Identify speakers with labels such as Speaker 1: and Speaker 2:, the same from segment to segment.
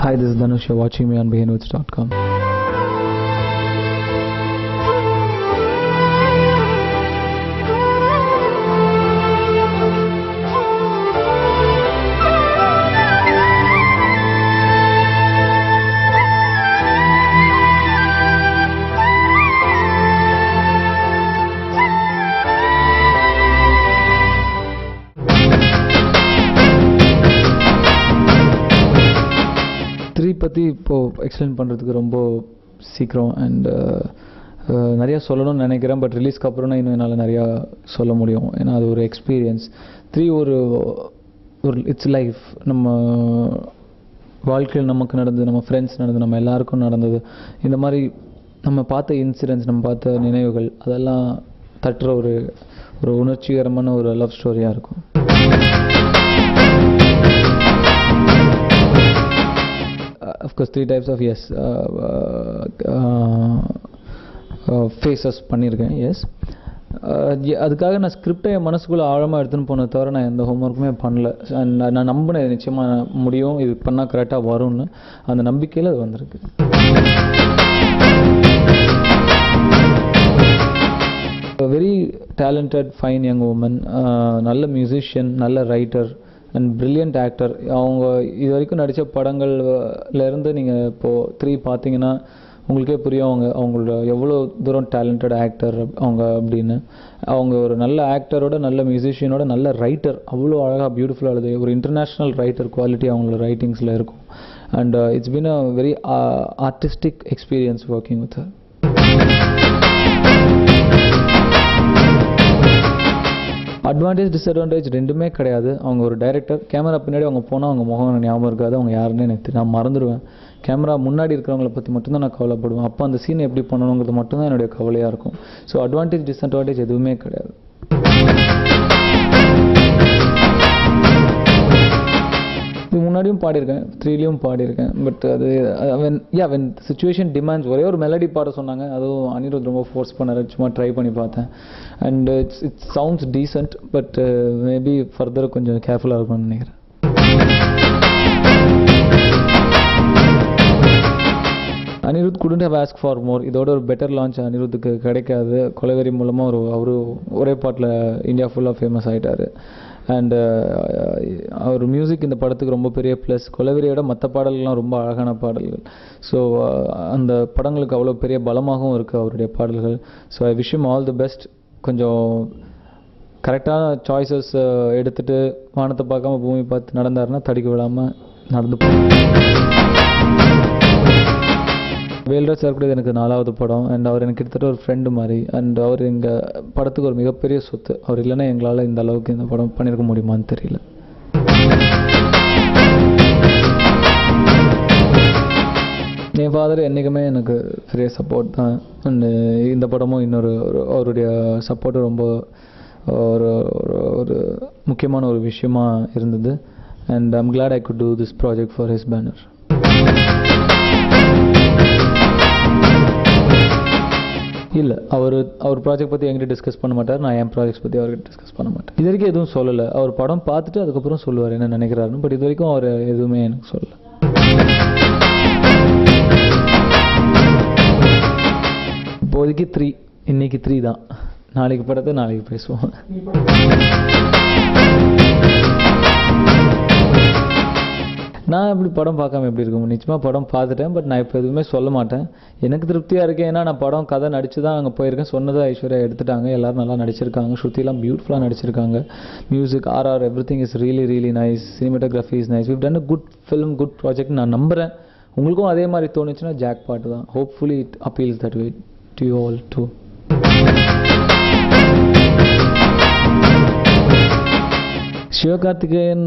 Speaker 1: Hi, this is Dhanush. You're watching me on BeHindWords.com. Three பற்றி இப்போது explain பண்ணுறதுக்கு ரொம்ப சீக்கிரம் அண்ட் நிறையா சொல்லணும்னு நினைக்கிறேன். பட் ரிலீஸ்க்கு அப்புறம் இன்னும் என்னால் நிறையா சொல்ல முடியும். ஏன்னா அது ஒரு எக்ஸ்பீரியன்ஸ். த்ரீ ஒரு இட்ஸ் லைஃப். நம்ம வாழ்க்கையில் நமக்கு நடந்தது, நம்ம ஃப்ரெண்ட்ஸ் நடந்தது, நம்ம எல்லாருக்கும் நடந்தது. இந்த மாதிரி நம்ம பார்த்த இன்சிடென்ட்ஸ், நம்ம பார்த்த நினைவுகள், அதெல்லாம் தட்டுற ஒரு உணர்ச்சிகரமான ஒரு லவ் ஸ்டோரியாக இருக்கும். Of course, three types of yes faces பண்ணியிருக்கேன். எஸ், அதுக்காக நான் ஸ்கிரிப்டை என் மனசுக்குள்ளே ஆழமாக எடுத்துன்னு போனதை தவிர நான் எந்த ஹோம்ஒர்க்குமே பண்ணல. நான் நம்பினேன் நிச்சயமாக முடியும், இது பண்ணால் கரெக்டாக வரும்னு. அந்த நம்பிக்கையில் அது வந்திருக்கு. Very talented fine young woman, நல்ல மியூசிஷியன், நல்ல ரைட்டர் அண்ட் பிரில்லியன்ட் ஆக்டர். அவங்க இது வரைக்கும் நடித்த படங்கள்லேருந்து நீங்கள் இப்போது த்ரீ பார்த்தீங்கன்னா உங்களுக்கே புரியும் அவங்களோட எவ்வளோ தூரம் டேலண்டட் ஆக்டர் அவங்க அப்படின்னு. அவங்க ஒரு நல்ல ஆக்டரோட, நல்ல மியூசிஷியனோட, நல்ல ரைட்டர். அவ்வளோ அழகாக பியூட்டிஃபுல்லாக எழுது. ஒரு இன்டர்நேஷ்னல் ரைட்டர் குவாலிட்டி அவங்களோட ரைட்டிங்ஸில் இருக்கும். And it's been a very artistic experience working with her. Advantage disadvantage ரெண்டுமே கிடையாது. அவங்க ஒரு டைரக்டர். கேமரா பின்னாடி அவங்க போனால் அவங்க முகம் ஞாபகம் இருக்காது, அவங்க யாருன்னு எனக்கு நான் மறந்துடுவேன். கேமரா முன்னாடி இருக்கிறவங்கள பற்றி மட்டும்தான் நான் கவலைப்படுவேன். அப்போ அந்த சீனை எப்படி பண்ணணுங்கிறது மட்டும்தான் என்னுடைய கவலையாக இருக்கும். ஸோ அட்வான்டேஜ் டிஸ்அட்வான்டேஜ் எதுவுமே கிடையாது. இது முன்னாடியும் பாடியிருக்கேன், த்ரீலையும் பாடியிருக்கேன். பட் அது வென் சிச்சுவேஷன் டிமாண்ட்ஸ். ஒரே ஒரு மெலடி பாட சொன்னாங்க, அதுவும் அனிருத் ரொம்ப ஃபோர்ஸ் பண்ணார். சும்மா ட்ரை பண்ணி பார்த்தேன். And it's sounds decent. But maybe further கொஞ்சம் கேர்ஃபுல்லாக இருக்கணும்னு நினைக்கிறேன். Anirudh couldn't have asked for more. இதோட ஒரு பெட்டர் லான்ச் அனிருத்துக்கு கிடைக்காது. கொலைவெறி மூலமாக அவரு ஒரே பாட்டில் இந்தியா ஃபுல்லாக ஃபேமஸ் ஆகிட்டார். அண்ட் அவர் மியூசிக் இந்த படத்துக்கு ரொம்ப பெரிய ப்ளஸ். கொலைவெறியோட மற்ற பாடல்கள்லாம் ரொம்ப அழகான பாடல்கள். ஸோ அந்த படங்களுக்கு அவ்வளோ பெரிய பலமாகவும் இருக்குது அவருடைய பாடல்கள். So I wish him all the best. கொஞ்சம் கரெக்டான சாய்ஸஸ் எடுத்துகிட்டு வானத்தை பார்க்காம பூமி பார்த்து நடந்தாருன்னா தடிக்க விடாமல் நடந்து. வேல்ராஜ் சார் கூட எனக்கு 4வது படம். அண்ட் அவர் எனக்கு கிட்டத்தட்ட ஒரு ஃப்ரெண்டு மாதிரி. அண்ட் அவர் எங்கள் படத்துக்கு ஒரு மிகப்பெரிய சொத்து. அவர் இல்லைன்னா எங்களால் இந்த அளவுக்கு இந்த படம் பண்ணியிருக்க முடியுமான்னு தெரியல. என் ஃபாதர் என்றைக்குமே எனக்கு பெரிய சப்போர்ட் தான். அண்டு இந்த படமும் இன்னொரு அவருடைய சப்போர்ட்டு ரொம்ப ஒரு முக்கியமான ஒரு விஷயமா இருந்தது. And I'm glad I could do this project for his banner. இல்லை, அவர் ப்ராஜெக்ட் பற்றி என்கிட்ட டிஸ்கஸ் பண்ண மாட்டார். நான் என் ப்ராஜெக்ட்ஸ் பற்றி அவர்கிட்ட டிஸ்கஸ் பண்ண மாட்டேன். இது வரைக்கும் எதுவும் சொல்லலை. அவர் படம் பார்த்துட்டு அதுக்கப்புறம் சொல்லுவார் என்ன நினைக்கிறாருன்னு. பட் இது வரைக்கும் அவர் எதுவுமே எனக்கு சொல்லலை. இப்போதைக்கு 3, இன்னைக்கு 3 தான். நாளைக்கு படத்தை நாளைக்கு பேசுவோம். நான் எப்படி படம் பார்க்காம எப்படி இருக்கும்? நிச்சயமாக படம் பார்த்துட்டேன். பட் நான் இப்போ எதுவுமே சொல்ல மாட்டேன். எனக்கு திருப்தியாக இருக்கேன். ஏன்னா நான் படம் கதை நடித்து தான் அங்கே போயிருக்கேன். சொன்னதை ஐஸ்வர்யா எடுத்துட்டாங்க. எல்லோரும் நல்லா நடிச்சிருக்காங்க. ஸ்ருதிலாம் பியூட்டிஃபுல்லாக நடிச்சிருக்காங்க. Music, R R, everything is really nice. Cinematography is nice. We've done a good film, good project நான் நம்புகிறேன். உங்களுக்கும் அதே மாதிரி தோணுச்சுன்னா ஜாக் பாட்டு தான். Hopefully it appeals that way to you all too. Sivakarthikeyan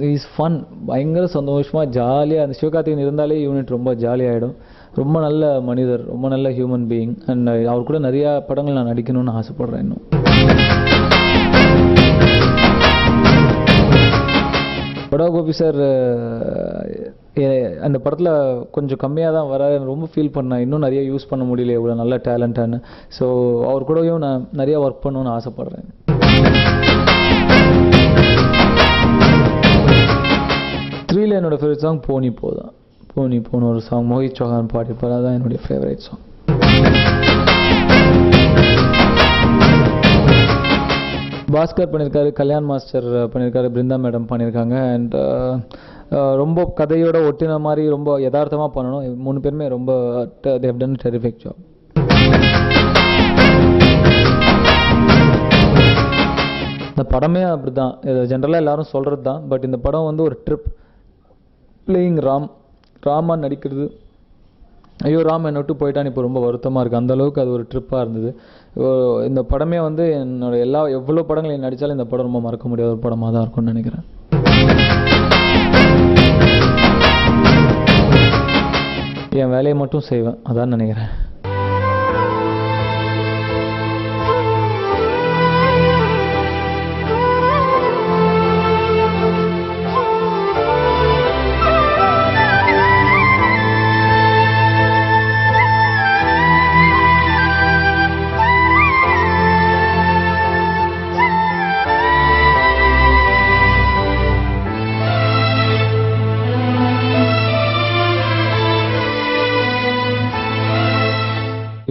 Speaker 1: is fun. பயங்கர சந்தோஷமாக ஜாலியாக அந்த சிவகார்த்திகேயன் இருந்தாலே யூனிட் ரொம்ப ஜாலியாகிடும். ரொம்ப நல்ல மனிதர், ரொம்ப நல்ல ஹியூமன் பீயிங். அண்ட் அவர் கூட நிறையா படங்கள் நான் நடிக்கணும்னு ஆசைப்பட்றேன். இன்னும் படா கோபி சார் அந்த படத்தில் கொஞ்சம் கம்மியாக தான் வர ரொம்ப ஃபீல் பண்ணேன். இன்னும் நிறைய யூஸ் பண்ண முடியல, இவ்வளோ நல்ல டேலண்டானு. ஸோ அவர் கூடயும் நான் நிறையா ஒர்க் பண்ணணும்னு ஆசைப்பட்றேன். த்ரீல என்னோட ஃபேவரட் சாங் போனி போதான். போனி போன ஒரு சாங் மோஹித் சௌஹான் பாடியிருப்பார், அதுதான் என்னுடைய ஃபேவரட் சாங். பாஸ்கர் பண்ணியிருக்காரு, கல்யாண் மாஸ்டர் பண்ணியிருக்காரு, பிருந்தா மேடம் பண்ணியிருக்காங்க. அண்ட் ரொம்ப கதையோட ஒட்டின மாதிரி ரொம்ப யதார்த்தமாக பண்ணணும். 3 பேருமே ரொம்ப they have done a terrific job. இந்த படமே அப்படி தான், ஜென்ரலாக எல்லாரும் சொல்கிறது தான். பட் இந்த படம் வந்து ஒரு ட்ரிப். பிளேயிங் ராமா நடிக்கிறது, ஐயோ ராம் என்னை விட்டு போயிட்டான்னு இப்போ ரொம்ப வருத்தமாக இருக்குது. அந்தளவுக்கு அது ஒரு ட்ரிப்பாக இருந்தது. இந்த படமே வந்து என்னோட எவ்வளோ படங்கள் நடித்தாலும் இந்த படம் ரொம்ப மறக்க முடியாத ஒரு படமாக தான் இருக்கும்னு நினைக்கிறேன். என் வேலையை மட்டும் செய்வேன், அதான் நினைக்கிறேன்.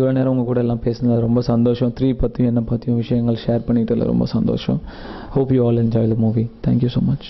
Speaker 1: இவ்வளோ நேரம் உங்கள் கூட எல்லாம் பேசினது ரொம்ப சந்தோஷம். 3 பற்றியும் என்னை பற்றியும் விஷயங்கள் ஷேர் பண்ணிக்கிட்டதில் ரொம்ப சந்தோஷம். Hope you all enjoy the movie. Thank you so much.